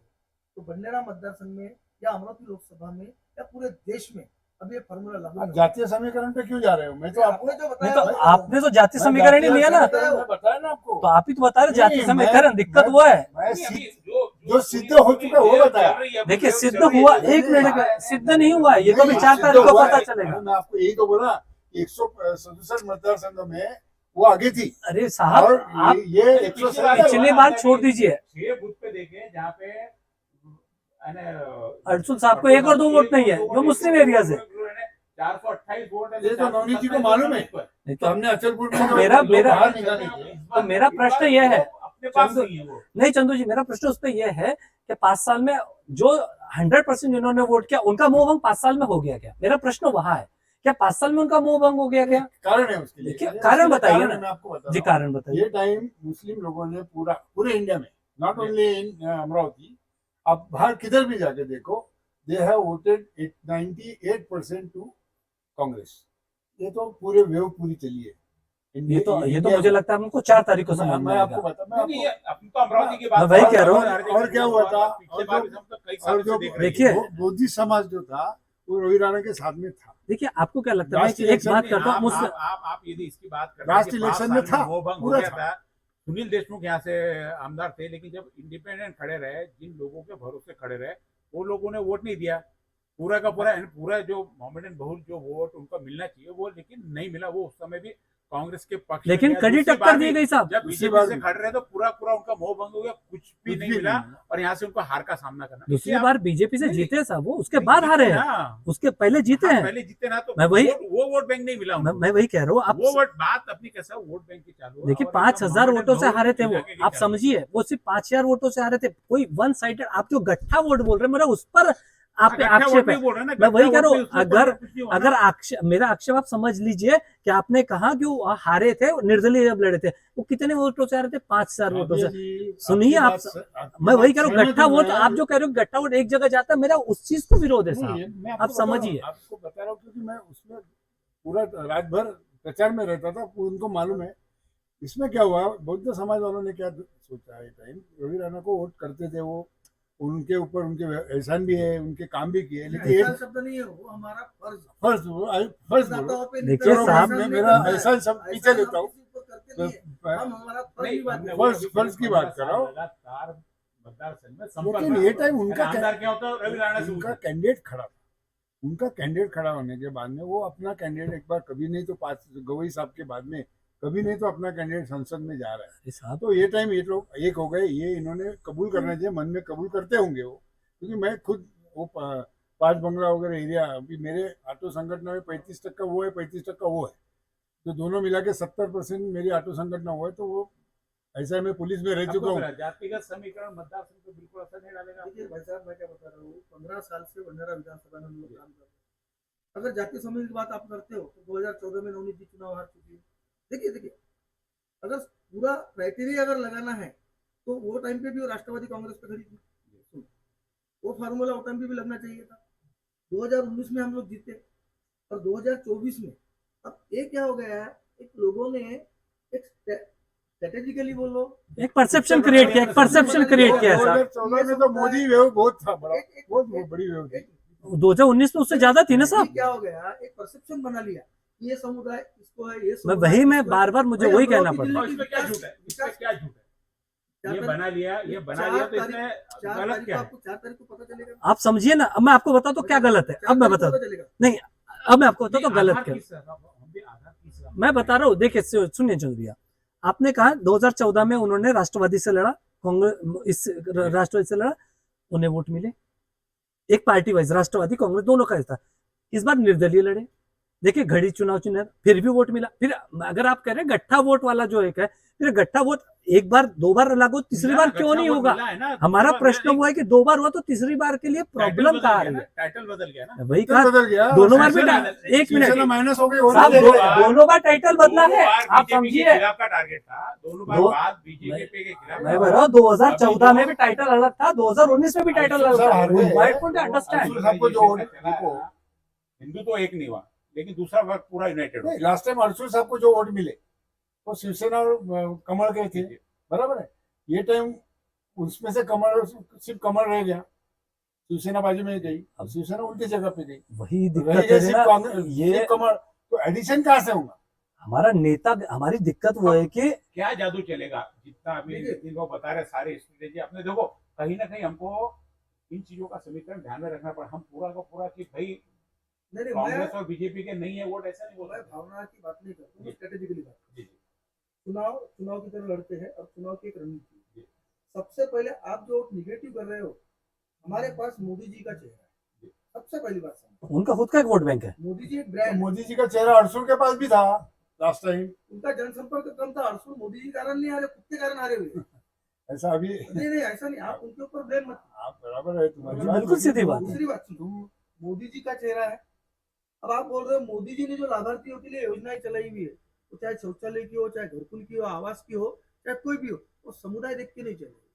तो बंडेरा मतदार संघ में या अमरावती लोकसभा में या पूरे देश में अब ये फॉर्मूला लागू आप जातीय समीकरण पे क्यों जा रहे हो? मैं तो आपको आपने जो नहीं बताया तो वो- आपने तो जाति समीकरण ही लिया ना, मैं बताया ना आपको। तो आप ही तो बता रहे जाति नहीं, समीकरण, दिक्कत मैं- वो है। मैं नहीं, अभी सिद्ध- जो सिद्ध हो चुका है वो बताया। देखिए सिद्ध हुआ, एक मिनट का सिद्ध नहीं हुआ है, ये तो अभी 4 सिद्ध तारीख को हुआ पता है। चलेगा। मैं आपको यही तो बोला, 167 मतदार संघ में वो आगे थी, अरे साहब और आप ये 170 पिछली बार छोड़ दीजिए, 6 बूथ पे देखे जहाँ पे अर्जुन साहब को 1 और 2 वोट नहीं है जो मुस्लिम एरिया से। 428 वोट है। ये तो नवनीत जी को मालूम है। नहीं तो तो हमने अचलपुर में मेरा- लोग मेरा- बाहर निकाले थे। तो मेरा प्रश्न यह है, अपने पास नहीं है वो। नहीं चंदू जी, मेरा प्रश्न उस पर यह है कि 5 साल में जो 100% जिन्होंने वोट किया उनका मोह भंग 5 साल में हो गया क्या? मेरा प्रश्न वहां है, क्या 5 साल में उनका मोह भंग हो गया क्या? कारण है उसके लिए। देखिए, कारण बताइए कारण ना। है, मैं आपको बता जी रहा हूँ। कारण बताइए। ये टाइम मुस्लिम लोगों ने पूरे इंडिया में, नॉट ओनली इन अमरावती, आप बाहर किधर भी जाके देखो, they have voted 98% to Congress. ये तो पूरे वेव पूरी चली है। ये तो मुझे लगता है हमको 4 तारीख को समझ में मैं आपको आएगा। बता, मैं नहीं, आपको अपनी तो अमरावती की बात मैं वही कह रहा हूँ। और क्या हुआ था, पिछले बार भी हम तो कई सालों और जो से देख रहे हैं। देखिए, बौद्धिस्ट समाज जो था वो रवि राणा के साथ में था। देखिए आपको क्या लगता है, मैं राष्ट्रीय एक बात इलेक्शन करता हूँ आप मुझसे, यदि इसकी बात कर राष्ट्रीय इलेक्शन में था, मोह भंग हो पूरा गया था। था। सुनील देशमुख यहाँ से आमदार थे, लेकिन जब इंडिपेंडेंट खड़े रहे, जिन लोगों के भरोसे खड़े रहे, वो लोगों ने वोट नहीं दिया। पूरा का पूरा जो मोहम्मदन बहुल जो वोट उनको मिलना चाहिए वो लेकिन नहीं मिला। वो उस समय भी कांग्रेस के पक्ष में लेकिन गया। कड़ी दूसरी टक्कर बार दी भी गई साहब। जब दूसरी बीजेपी बार से भी। खड़ रहे तो पूरा उनका मोह भंग हो गया, कुछ भी नहीं मिला और यहाँ से उनको हार का सामना करना। दूसरी इसलिए बार बीजेपी से नहीं, जीते साहब, वो उसके नहीं, बाद जीते हारे हैं, ना। उसके पहले जीते हाँ, हैं। पहले जीते ना तो मैं वही- वो वोट बैंक नहीं मिला उनको। मैं वही कह रहा हूँ, आप वो वोट बात अपनी कैसा वोट बैंक की चालू है। देखिए और 5000 मोहम्मदन वोटों से बहुल हारे थे की वो, जगह की आप चालू है। समझिए, वो सिर्फ 5000 वोटों से हारे थे। कोई वन साइडेड आप जो गट्ठा वोट बोल रहे हैं, मेरा उस पर आप पे गट्ठा वोट आक्षेप है। नहीं बोल रहे ना, मैं वही गट्ठा कह रहा वोट हूँ, नहीं, उसमें कोई अगर कुछ नहीं हुआ अगर ना। मेरा आक्षेप आप समझ लीजिए कि आपने कहा कि वो हारे थे, निर्दलीय जब लड़े थे, वो कितने वोटों से हारे थे? 5000 वोटों से। सुनिए आप, मैं वही कह रहा हूँ, गट्ठा वोट, आप जो कह रहे हो गट्ठा वोट एक जगह जाता है, मेरा उस चीज को विरोध है साहब। आप समझिए। आपको बता रहा हूँ क्योंकि मैं उसमें पूरा रात भर प्रचार में रहता था, उनको मालूम है। इसमें क्या हुआ, बौद्ध समाज वालों ने क्या सोचा है, टाइम रवि राणा को वोट करते थे, वो उनके ऊपर उनके एहसान भी है, उनके काम भी किए, लेकिन ऐसा एक शब्द नहीं है, वो हमारा फर्ज फर्ज बोलो, देखिए साहब, मेरा एहसान सब पीछे लेता हूँ। हम हमारा फर्ज नहीं, की बात हमने कर वो फर्ज- फर्ज की बात कर रहा हूँ। लगातार मतदार संघ में संपर्क लेकिन में ये रहा। टाइम उनका आमदार क्या होता है, रवि राणा से उनका होता है। कैंडिडेट खड़ा था। उनका कैंडिडेट खड़ा होने के बाद में वो अपना कैंडिडेट एक बार, कभी नहीं तो 5 गवई साहब के बाद में, कभी नहीं तो अपना कैंडिडेट संसद में जा रहा है। अरे साहब, तो ये टाइम ये लोग एक हो गए, ये इन्होंने कबूल करना चाहिए, मन में कबूल करते होंगे वो, क्योंकि मैं खुद वो 5 बंगला वगैरह एरिया, अभी मेरे ऑटो संगठन में 35% वो है, 35% वो है। तो दोनों मिला के 70% मेरी ऑटो संगठन हुआ है, तो वो ऐसा है, मैं पुलिस में रह चुका आपको हूँ। क्या जातिगत समीकरण मतदार संघ पे बिल्कुल असर नहीं डालेगा? देखिए भाई साहब, मैं क्या बता रहा हूँ, 15 साल से भंडारा विधानसभा में हम लोग काम कर रहे हैं। अगर जातीय समूह की बात आप करते हो तो 2014 में नवनीत जी चुनाव हार चुकी है। देखिए, अगर पूरा क्राइटेरिया अगर लगाना है तो वो टाइम पे भी वो राष्ट्रवादी कांग्रेस पे खड़ी थी, वो फार्मूला वो टाइम पे भी लगना चाहिए था। 2019 में हम लोग जीते और 2024 में अब ये क्या हो गया है, एक लोगों ने एक स्ट्रेटेजिकली बोलो, एक परसेप्शन क्रिएट किया, एक परसेप्शन क्रिएट किया है साहब। 2014 में तो मोदी वेव बहुत था, बड़ा बहुत बड़ी वेव थी। 2019 में उससे ज्यादा थी ना साहब। क्या हो गया, एक परसेप्शन बना लिया, ये समुदाय इसको है, ये मैं समुदाय वही मैं इसको है। बार बार मुझे भाई, वही हम लोगों कहना की पड़ रहा और है। इसमें क्या झूठ है? इसमें क्या झूठ है? ये चार बना लिया तो इसमें 4 गलत तारीख को क्या है? आपको 4 तारीख को पता चलेगा। आप समझिए ना, अब मैं आपको बताता हूँ क्या गलत है। 4 अब मैं तारीख को बता पता चलेगा। नहीं, अब मैं आपको बताता हूँ गलत आधार क्या। किस तरह? हम भी आधार किस तरह? मैं बता रहा हूँ, देखिए सुनिए चंद्र भैया, आपने कहा 2014 में उन्होंने राष्ट्रवादी से लड़ा, कांग्रेस इस राष्ट्रवादी से लड़ा, उन्हें वोट मिले, एक पार्टी वाइज राष्ट्रवादी कांग्रेस दोनों का था। इस बार निर्दलीय लड़े, देखिए घड़ी चुनाव चुने, फिर भी वोट मिला। फिर अगर आप कह रहे हैं गट्ठा वोट वाला जो एक है, फिर गट्ठा वोट एक बार दो बार लागू, तीसरी बार क्यों नहीं होगा? हमारा प्रश्न हुआ है कि 2 बार हुआ तो तीसरी बार के लिए प्रॉब्लम कहाँ आ रही है? टाइटल बदल गया ना? वही तो कहा, बदल गया, दोनों बार भी शिवसेना- एक मिनट शिवसेना माइनस हो गई, और साहब, नहीं दो- देगा। दोनों बार टाइटल बदला है, आप समझिए। खिलाफ का टारगेट था, दोनों बार दो- बाद बीजेपी के खिलाफ। मैं बता रहा हूँ 2014 में भी टाइटल अलग था, 2019 में भी टाइटल अलग साहब, था। हार गए। Why don't you understand? Anshul साहब को जो वोट- देखो, हिंदू तो एक नहीं हुआ, लेकिन दूसरा वर्ग पूरा यूनाइटेड हो। नहीं, लास्ट टाइम अर्जुन साहब को जो वोट मिले वो शिवसेना और कमल के थे, बराबर है। ये टाइम उसमें से कमल, सिर्फ कमल रह गया, शिवसेना बाजू में गई, अब शिवसेना उल्टी जगह पे गई, वही रह दिक्कत गया है सिर्फ ना, कांग्रेस, ये सिर्फ कमल, तो एडिशन कहाँ से होगा? हमारा नेता, हमारी दिक्कत वो है कि क्या जादू चलेगा? जितना अभी नितिन लोग बता रहे सारे स्ट्रेटेजी, आपने देखो कहीं ना कहीं हमको इन चीजों का समीकरण ध्यान में रखना पड़ा। हम पूरा का पूरा कि भाई नहीं, कांग्रेस और बीजेपी के नहीं है वोट, ऐसा नहीं मैं बोला। भावना की बात नहीं करता हूँ, स्ट्रेटेजिकली बात। जी, जी। चुनाव की तरह लड़ते हैं और चुनाव की एक रणनीति। सबसे पहले आप जो निगेटिव कर रहे हो, हमारे पास मोदी जी का चेहरा है, सबसे पहली बात समझो। उनका खुद का एक वोट बैंक है। मोदी जी एक तो ब्रांड, मोदी जी का चेहरा अर्जुन के पास भी था लास्ट टाइम, उनका जनसंपर्क कम था। अर्जुन मोदी जी के कारण नहीं आ रहे, खुद के कारण आ रहे हुए। ऐसा अभी नहीं, ऐसा नहीं, आप उनके ऊपर ब्लेम मत। आप बराबर है, तुम्हारी बात बिल्कुल सीधी बात है। दूसरी बात सुनो, मोदी जी का चेहरा है। अब आप बोल रहे हो मोदी जी ने जो लाभार्थियों के लिए योजनाएं चलाई हुई है, वो चाहे शौचालय की हो, चाहे घरकुल की हो, आवास की हो, चाहे कोई भी हो, वो समुदाय देख के नहीं चलेगी,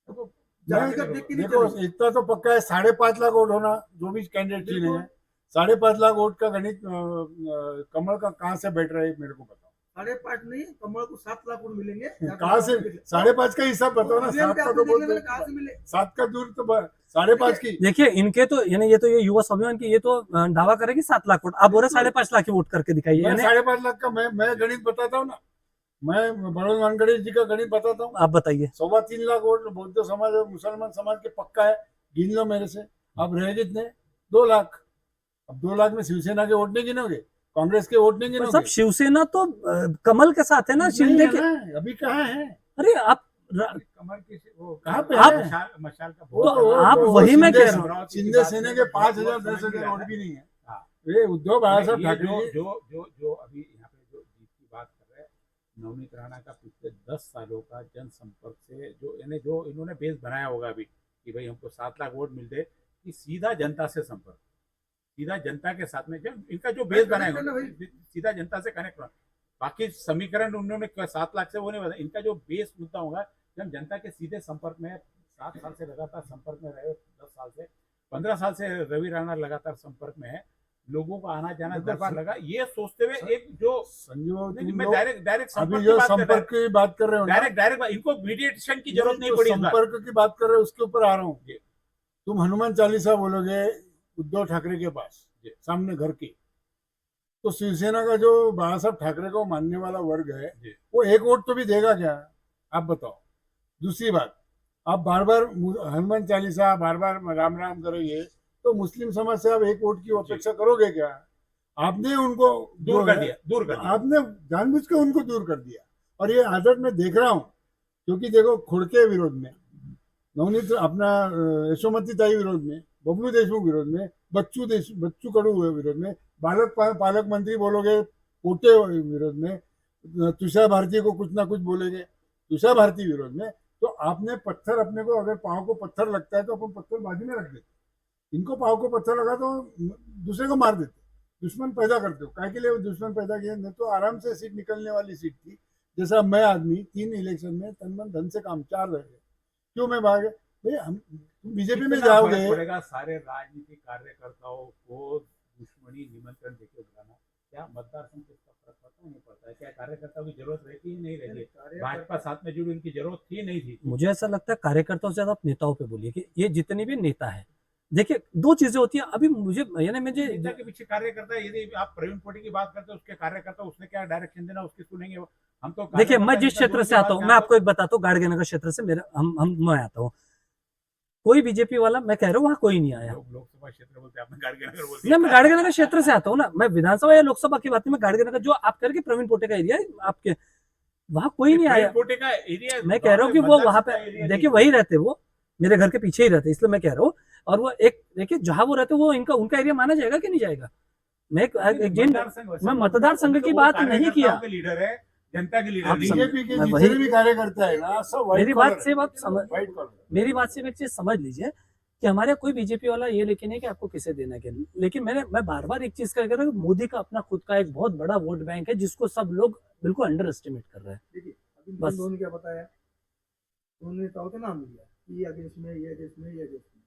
वो जातिगत देख के नहीं देखो, चलेगी। इतना तो पक्का है, 5.5 लाख वोट होना, जो भी कैंडिडेट चुने हैं, 5.5 लाख वोट का गणित कमल का कहाँ से बैठ रहा है मेरे को बताओ। 5.5 नहीं, कमल को 7 लाख वोट मिलेंगे। कहाँ से 5.5 का हिसाब बताओ ना, 7 का तो बोल, कहाँ से मिले? 7 का दूर तो 5.5 की। देखिए इनके तो यानी ये तो ये युवा स्वाभिमान की ये तो दावा करेगी 7 लाख वोट, आप बोल रहे 5.5 लाख की वोट करके दिखाइए। मैं यानी 5.5 लाख का मैं गणित बताता हूँ ना, मैं बड़ोद वानखेड़े जी का गणित बताता हूँ। आप बताइए। 3.25 लाख वोट बौद्ध समाज और मुसलमान समाज के पक्का है, गिन लो मेरे से। अब रह कितने? 2 लाख। अब 2 लाख में शिवसेना के वोट नहीं गिनोगे, कांग्रेस के वोट नहीं सब गिनोगे? शिवसेना तो कमल के साथ है ना, नहीं शिंदे है के। ना, अभी कहाँ है? अरे आप कमल की वो कहाँ पे आप- है? मशाल का वो- तो वो- आप वो वही मैं शिंदे- कह रहा हूँ। शिंदे सेना के 5,000 10,000 वोट भी नहीं है। हाँ। ये उद्धव बाला साहब ये ठाकरे जो जी- जो जो जो अभी यहाँ पे जो जीत की बात कर रहे हैं, नवनीत राणा का पिछले 10 सालों का जनसंपर्क से जो यानी जो इन्होंने बेस बनाया होगा अभी कि भाई हमको 7 लाख वोट मिलते, कि सीधा जनता से संपर्क, सीधा जनता के साथ में जब इनका जो बेस बनाया होगा, सीधा जनता से कनेक्ट होना। बाकी समीकरण उन्होंने 7 लाख से वो नहीं बताया, इनका जो बेस मुद्दा होगा जब जनता के सीधे संपर्क में 7 साल से लगातार संपर्क में रहे, 10 साल से 15 साल से रवि राणा लगातार संपर्क में है, लोगों का आना जाना दरबार लगा, ये सोचते हुए एक जो संजीव नहीं, तुम मैं लोग डायरेक्ट अभी संपर्क जो की बात कर रहा संपर्क की बात कर रहे हो हूं, ना, डायरेक्ट इनको मीडिएशन की जरूरत नहीं जो पड़ी इस बार। संपर्क की बात कर रहे हो उसके ऊपर आ रहा हूँ। तुम हनुमान चालीसा बोलोगे उद्धव ठाकरे के पास सामने घर के, तो शिवसेना का जो बाला साहब ठाकरे को मानने वाला वर्ग है वो एक वोट तो भी देगा क्या? आप बताओ। दूसरी बात, आप बार बार हनुमान चालीसा बार बार राम राम करोगे तो मुस्लिम समाज से आप एक वोट की अपेक्षा करोगे क्या? आपने उनको दूर कर दिया। आपने जानबूझ के उनको दूर कर दिया, और ये आदत मैं देख रहा हूँ। क्योंकि देखो, खुड़के विरोध में, नवनीत अपना यशोमती ताई विरोध में, बबलू देशमुख विरोध में, बच्चू कडू विरोध में, पालक मंत्री बोलोगे पोटे विरोध में, तुषार भारती को कुछ ना कुछ बोलेंगे, तुषार भारती विरोध में, तो आपने पत्थर अपने को, अगर पाँव को पत्थर लगता है तो अपन पत्थर बाजू में रख देते, इनको पाँव को पत्थर लगा तो दूसरे को मार देते, दुश्मन पैदा करते हो। काय के लिए वो दुश्मन पैदा किए? नहीं तो आराम से सीट निकलने वाली सीट थी। जैसा मैं आदमी 3 इलेक्शन में तन मन धन से काम 4 रह गए, क्यों मैं भाग? भाई हम बीजेपी में जाओगे, पड़ेगा सारे राजनीतिक कार्यकर्ताओं को दुश्मनी निमंत्रण देके बुलाना, क्या मतदार संघ को इसका फर्क पड़ता नहीं पड़ता है? क्या कार्यकर्ताओं की जरूरत रहती ही नहीं रहती? भाजपा साथ में जुड़ी, उनकी जरूरत ही नहीं थी। मुझे ऐसा लगता है कार्यकर्ताओं से ज्यादा आप नेताओं पे बोलिए कि ये जितने भी नेता है, देखिए 2 चीजें होती है। अभी मुझे नेता के पीछे कार्यकर्ता, यदि आप प्रवीण पोटी की बात करते हैं, उसके कार्यकर्ता, उसने क्या डायरेक्शन देना, उसकी सुनेंगे। हम तो देखिए, मैं जिस क्षेत्र से आता हूँ, मैं आपको एक बताता हूँ, गाड़गेनगर क्षेत्र से मैं आता हूँ। कोई बीजेपी वाला, मैं कह रहा हूँ, वहाँ कोई नहीं आया। लोकसभा क्षेत्र बोलते हैं, आपने गाड़गेनगर बोलते नहीं, मैं गाड़गेनगर क्षेत्र से आता हूँ ना, मैं विधानसभा या लोकसभा की बात नहीं, मैं गाड़गेनगर जो आप करके प्रवीण पोटे का एरिया है आपके, वहाँ कोई नहीं आया। पोटे का एरिया, मैं कह रहा हूँ कि वो वहाँ पे, देखिए वही रहते, वो मेरे घर के पीछे ही रहते, इसलिए मैं कह रहा हूँ। और वो एक देखिए, जहां वो रहते, वो उनका एरिया माना जाएगा कि नहीं जाएगा? मैं मतदार संघ की बात नहीं किया। लीडर है, जनता के लीडर। बीजेपी के जितने भी कार्यकर्ता है ना, सब मेरी बात से एक चीज समझ लीजिए कि हमारे कोई बीजेपी वाला ये लेकिन है कि आपको किसे देना है, लेकिन मैं बार बार एक चीज कह रहा हूँ, मोदी का अपना खुद का एक बहुत बड़ा वोट बैंक है, जिसको सब लोग बिल्कुल अंडर एस्टिमेट कर रहे हैं। देखिए, अभी बस। उन्होंने क्या बताया, उन्होंने नेताओं के नाम लिया, ये अगेंस्ट में, ये अगेंस्ट में, ये अगेंस्ट में।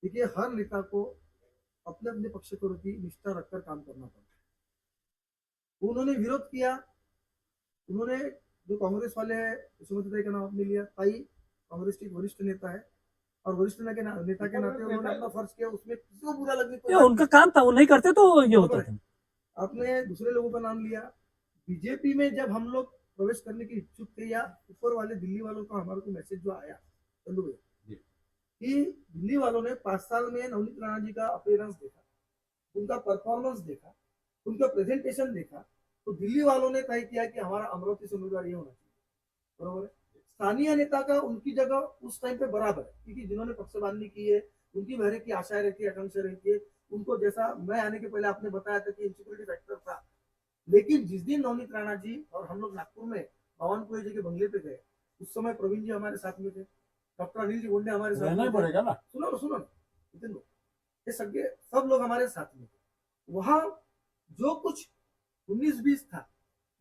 देखिए, हर नेता को अपने अपने पक्ष के प्रति निष्ठा रखकर काम करना पड़ता है। उन्होंने विरोध किया, उन्होंने जो कांग्रेस वाले हैं, सुमित्रा ताई का नाम आपने लिया, ताई कांग्रेस की वरिष्ठ नेता है, और वरिष्ठ नेता के नाते उन्होंने अपना फर्ज किया, उसमें किसी को बुरा लगने को उनका काम था, वो नहीं करते तो ये होता था। आपने दूसरे लोगों का नाम लिया। बीजेपी में जब हम लोग प्रवेश करने के इच्छुक थे, या ऊपर वाले दिल्ली वालों का हमारे को मैसेज जो आया चंदू भैया, कि दिल्ली वालों ने 5 साल में नवनीत राणा जी का अपीयरेंस देखा, उनका परफॉर्मेंस देखा, उनका प्रेजेंटेशन देखा, तो दिल्ली वालों ने तय किया कि हमारा अमरावती से उम्मीदवार ये होना चाहिए। बरोबर है। स्थानीय नेता का उनकी जगह उस टाइम पे बराबर है, क्योंकि जिन्होंने पक्षबांधी की है, उनकी बहरे की आशाएं रहती है, आकांक्षा रहती है उनको। जैसा मैं आने के पहले आपने बताया था कि इनसिक्योरिटी फैक्टर था, लेकिन जिस दिन नवनीत राणा जी और हम लोग नागपुर में भवानपुरी जी के बंगले पे गए, उस समय प्रवीण जी हमारे साथ में थे, डॉक्टर अनिल जी गोंडे हमारे साथ में पड़ेगा ना। सुनो ये सब लोग हमारे साथ में। वहां जो कुछ 19-20 था,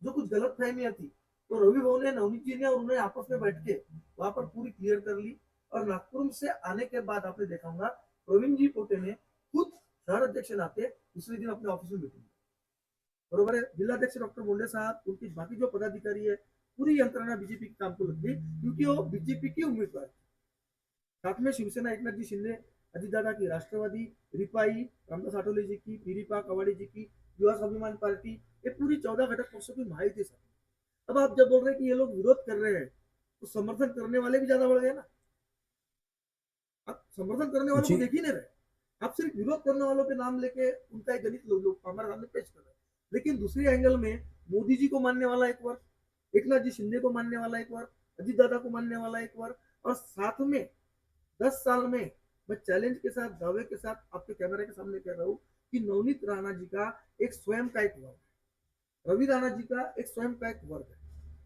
जो कुछ गलत फहमियां थी, तो रवि भवन ने, नवनीत जी ने और उन्होंने आपस में बैठ के वहां पर पूरी क्लियर कर ली। और नागपुर से आने के बाद आपने देखा होगा, प्रवीण जी पोटे ने खुद शहर अध्यक्ष नाते दूसरे दिन अपने ऑफिस में मीटिंग, बरोबर है। जिलाध्यक्ष डॉक्टर बोंडे साहब, उनकी बाकी जो पदाधिकारी है, पूरी यंत्रणा बीजेपी के काम को लगती, क्योंकि वो बीजेपी की उम्मीदवार थी। साथ में शिवसेना एकनाथ जी शिंदे, अजित दादा की राष्ट्रवादी, रिपाई, रामदास आठवले जी की, पीरिपा कवाड़ी जी की, युवा स्वाभिमान पार्टी, ये पूरी 14 घटक पक्षों की माहिती थी। अब आप जब बोल रहे हैं कि ये लोग विरोध कर रहे हैं, तो समर्थन करने वाले भी ज्यादा बढ़ गए ना। आप समर्थन करने वालों को देख ही नहीं रहे, आप सिर्फ विरोध करने वालों के नाम लेके उनका एक गणित लोग हमारे सामने पेश कर रहे हैं। लेकिन दूसरी एंगल में मोदी जी को मानने वाला एक वर्ग, एकनाथ जी शिंदे को मानने वाला एक वर्ग, अजित दादा को मानने वाला एक वर्ग, और साथ में 10 साल में मैं चैलेंज के साथ, दावे के साथ आपके कैमरे के सामने कह रहा हूं कि नवनीत राणा जी का एक स्वयं का एक वर्ग, रवि राणा जी का एक स्वयं का एक वर्ग है।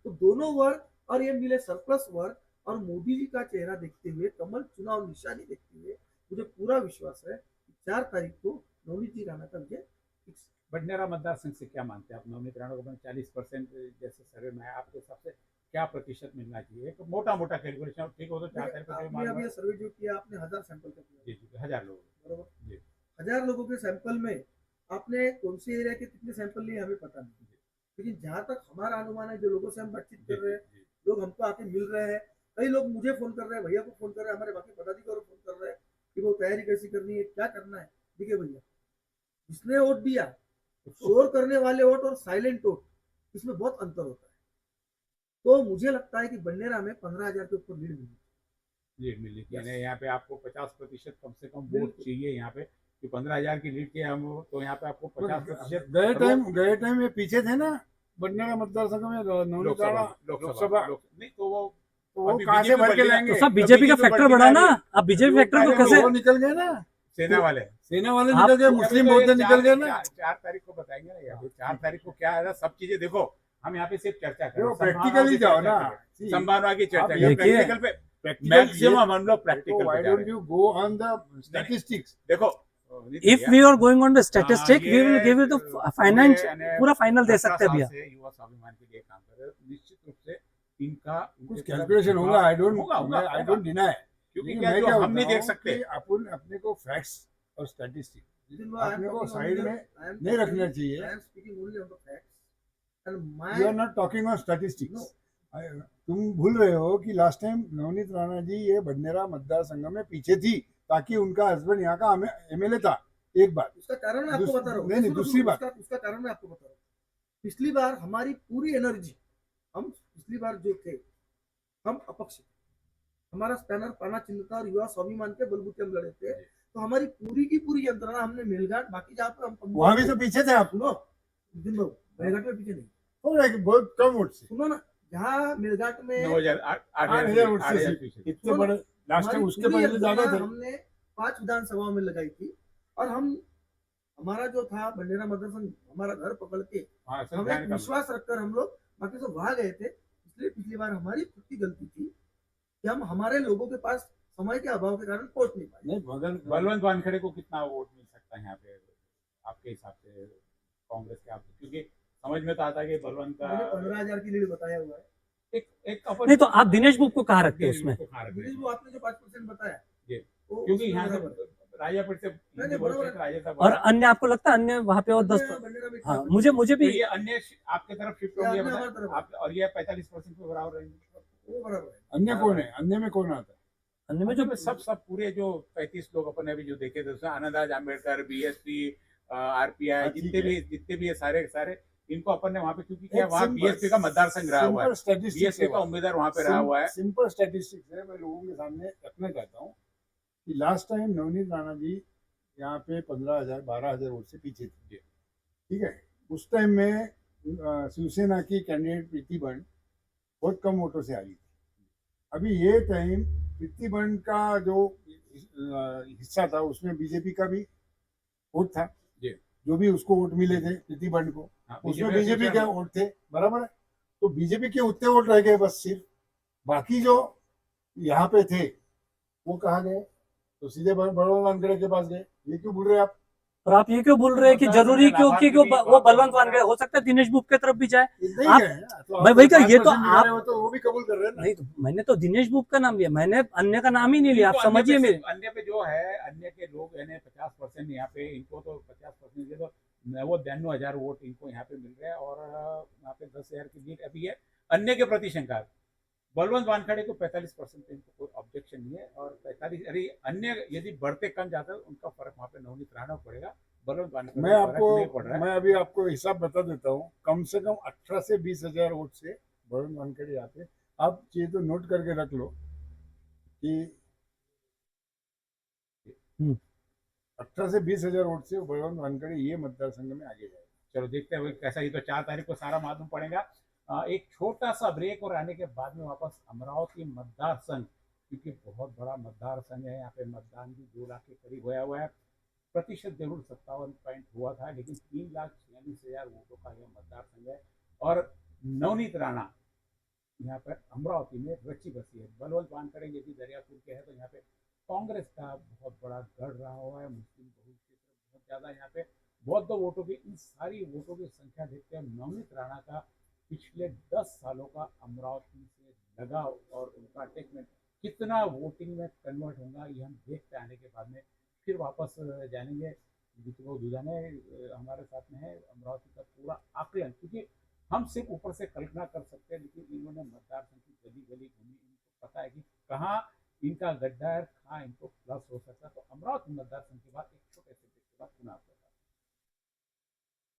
तो दोनों वर्ग और ये मिले सरप्लस वर्ग और मोदी जी का चेहरा देखते हुए, कमल चुनाव निशानी देखते हुए, मुझे पूरा विश्वास है कि 4 तारीख को नवनीत जी राणा का विजय फिक्स। बडनेरा मतदार संघ से क्या मानते हैं आप? नवनीत राणा को 40% जैसे सर्वे में है, आपके हिसाब से क्या प्रतिशत मिलना चाहिए? एक मोटा कैलकुलेशन, ठीक हो तो 4 तारीख को सर्वे जो किया आपने 1000 सैंपल का किया। जी, 1000 लोग, बरोबर। 1000 लोगों के सैंपल में आपने कौन से एरिया के कितने सैंपल लिए हमें पता नहीं, लेकिन जहां तक हमारा अनुमान है, जो लोगों से हम बातचीत कर रहे हैं, लोग हमको आके मिल रहे हैं, कई लोग मुझे फोन कर रहे हैं, भैया को फोन कर रहे हैं, हमारे बाकी पदाधिकारी को फोन कर रहे हैं कि वो तैयारी कैसी करनी है, क्या करना है। देखिए भैया, जिसने वोट दिया, शोर करने वाले वोट और साइलेंट वोट, इसमें बहुत अंतर होता है। तो मुझे लगता है कि बडनेरा में 15,000 के ऊपर लीड मिली थी। यहाँ पे आपको 50% कम से कम वोट चाहिए यहाँ पे, कि 15,000 की लीड के हम, तो यहाँ पे आपको 50% गए टाइम ये पीछे थे ना बडनेरा मतदार संघ में, नवनीत राणा लोकसभा नहीं, तो वो कहाँ से भर के लाएंगे? तो सब बीजेपी का फैक्टर बढ़ा ना, अब बीजेपी फैक्टर को कैसे निकल गए ना। सेना वाले सेना वाले आप- निकल गए, अभी मुस्लिम तो ये बहुत निकल गए ना। 4 तारीख को बताएंगे ना, अभी 4 तारीख को क्या है, सब चीजें देखो। हम यहाँ पे सिर्फ चर्चा कर रहे देखो हैं, प्रैक्टिकली जाओ ना। संभावना की चर्चा आप करें, देखिए, प्रैक्टिकल पे प्रैक्टिकल मैक्सिमम हम लोग प्रैक्टिकल व्हाई पे जा डोंट रहे हैं। You go on the statistics? देखो if we are going on the statistic, we will give you the finance, पूरा फाइनल दे सकते हैं भैया। युवा स्वाभिमान के लिए काम कर रहे हैं, निश्चित रूप से इनका कुछ कैलकुलेशन होगा, आई डोंट डिनाई, क्योंकि लेकिन क्या मैं जो क्या हम नहीं बोलता देख हूँ सकते। कि अपन अपने को फैक्ट्स और statistics Within what I am अपने को talking साइड only- में I am नहीं रखना talking- चाहिए। I am speaking only on the facts. And my you are not talking on statistics. तुम भूल रहे हो कि लास्ट टाइम नवनीत राणा जी ये बडनेरा मतदार संघ में पीछे थी, ताकि उनका हस्बैंड यहाँ का एमएलए था। एक बात उसका कारण मैं आपको बता रहा हूँ। नहीं, सुनो, दूसरी सुनो, बात। उसका कारण मैं आपको बता रहा हूँ। पिछली बार हमारी पूरी एनर्जी, हम पिछली बार जो थे, हम अपक्ष थे। हमारा स्पैनर पाना चिन्ह था और युवा स्वाभिमान के बलबूते हम लड़े थे। तो हमारी पूरी की पूरी यंत्रणा हमने मेलघाट, बाकी जहाँ पर हम वहां भी तो पीछे थे आप। सुनो दिन बाबू, मेलघाट में पीछे नहीं। हो रहा है कि बहुत कम वोट से, सुनो ना, जहाँ मेलघाट में 8,000 वोट से इतने बड़े। लास्ट टाइम हमारी उसके पूरी पहले ज्यादा यंत्रणा थे। हमने 5 विधानसभाओं में लगाई थी और हमारा जो था बंडेरा मतदार संघ, हमारा घर पकड़ के हम एक विश्वास रखकर हम लोग बाकी सब वहां गए थे। इसलिए पिछली बार हमारी खुद की गलती थी कि हम हमारे लोगों के पास समय के अभाव के कारण पहुंच नहीं पाए। नहीं मगर बलवंत वानखेड़े को कितना वोट मिल सकता है यहाँ पे आपके हिसाब से, कांग्रेस के? आप क्योंकि समझ में तो आता है कि बलवंत का मैंने 15,000 की लीड बताया हुआ है। एक नहीं तो आप दिनेश बुक को कहाँ रखते हो दिनेश उसमें? को कहाँ रखते दिनेश हैं? वो आपने जो 5% बताया, जी। वो क्योंकि उसमें यहाँ से बराबर है। राजापुर से नहीं, बराबर है। राजा और अन्य आपको लगता है अन्य वहाँ पे और 10? अन्य बंडेरा में हाँ, 4% मुझे तो भी ये अन्य आपके तरफ शिफ्ट ये होंगे अन्य मतलब हमारी तरफ आप, और ये 45% पे बराबर रहेंगे। वो बराबर है। अन्य कौन है? अन्य में कौन आता है? अन्य में जो जो सब पूरे जो 35 लोग अपन ने अभी जो देखे थे उसमें आनंद आंबेडकर, बीएसपी, आरपीआई, हाँ, ठीक जितने भी ये सारे इनको अपन ने वहाँ पे, क्योंकि क्या एक वहाँ simple- बीएसपी का मतदार संघ रहा हुआ है, सिंपल स्टैटिस्टिक्स बीएसपी का उम्मीदवार वहाँ पे रहा हुआ है। सिंपल स्टैटिस्टिक्स है, मैं लोगों के सामने रखना चाहता हूँ कि लास्ट टाइम नवनीत राणा जी यहाँ पे 15,000 12,000 वोट से पीछे थे। ठीक है, उस टाइम में शिवसेना की कैंडिडेट प्रीति बंड बहुत कम वोटों से हारी थी। अभी ये टाइम प्रीति बंड का जो हिस्सा था उसमें बीजेपी का भी वोट था, जो भी उसको वोट मिले थे प्रीति बंड को, हाँ, उसमें बीजेपी के वोट थे, बराबर है। तो बीजेपी के उतने वोट रह गए बस सिर्फ, बाकी जो यहाँ पे थे वो कहाँ गए? तो सीधे बलवंत वानखेड़े के पास गए। ये क्यों बोल रहे हैं आप? और आप ये क्यों बोल रहे हैं कि जरूरी क्यों कि वो बलवंत वानखेड़े, हो सकता है दिनेश बुक की तरफ भी जाए? इतने आप- ही गए ना, तो मैं आप वही कह, ये तो 5% दिखा रहे हो आप तो वो भी कबूल कर रहे हैं ना। नहीं, तो मैंने तो दिनेश बुक का नाम लिया, मैंने अन्य का नाम ही नहीं लिया। आप समझिए मेरे, अन्य पे जो है, अन्य के लोग यानी 50% यहाँ पे, इनको तो 50% दे दो, वो 92,000 वोट इनको यहाँ पे मिल रहे हैं और यहाँ पे 10,000 की लीड अभी है अन्य के प्रति शंका। बलवंत वानखेड़े को 45% पे इनको कोई ऑब्जेक्शन नहीं है, और 45 अरे अन्य यदि बढ़ते कम जाता है उनका फर्क वहाँ पे नवनीत राणा को पड़ेगा, बलवंत वानखेड़े मैं को फर्क नहीं पड़ रहा आपको है। मैं अभी आपको हिसाब बता देता हूँ, कम से कम 18 से 20,000 वोट से बलवंत वानखेड़े यहाँ पे। आप ये तो नोट करके रख लो कि 18 से 20,000 वोट से बलवंत वानखेड़े ये मतदार संघ में आगे जाएगा। चलो देखते हैं कैसा। ही तो 4 तारीख को सारा मालूम पड़ेगा। एक छोटा सा ब्रेक और आने के बाद में वापस अमरावती मतदार संघ, क्योंकि बहुत बड़ा मतदार संघ है, यहाँ पे मतदान भी 2 लाख के करीब होया हुआ है। प्रतिशत जरूर 57 पॉइंट हुआ था, लेकिन 3,46,000 वोटों का यह मतदार संघ है। और नवनीत राणा यहाँ पर अमरावती में रची बसी है। बलवंत वानखेड़े यदि दरियापुर के है तो यहाँ पे कांग्रेस का बहुत बड़ा गढ़ रहा हुआ है, मुस्लिम बहुल क्षेत्र बहुत ज्यादा यहाँ पे, बौद्ध वोटों की, इन सारी वोटों की संख्या देखते हैं नवनीत राणा का पिछले 10 सालों का अमरावती से लगाव और उनका अटैचमेंट कितना वोटिंग में कन्वर्ट होगा, ये हम देखते आने के बाद में फिर वापस जानेंगे। दीपक दुधाने हमारे साथ में है, अमरावती का पूरा आकलन, क्योंकि हम सिर्फ ऊपर से कल्पना कर सकते हैं, लेकिन इन्होंने मतदार संघ की गली गली घूमी, इनको पता है कि कहाँ इनका गड्ढा है, कहाँ इनको प्लस हो सकता है। तो अमरावती मतदार संघ के बाद एक छोटे से ब्रेक के बाद पुनः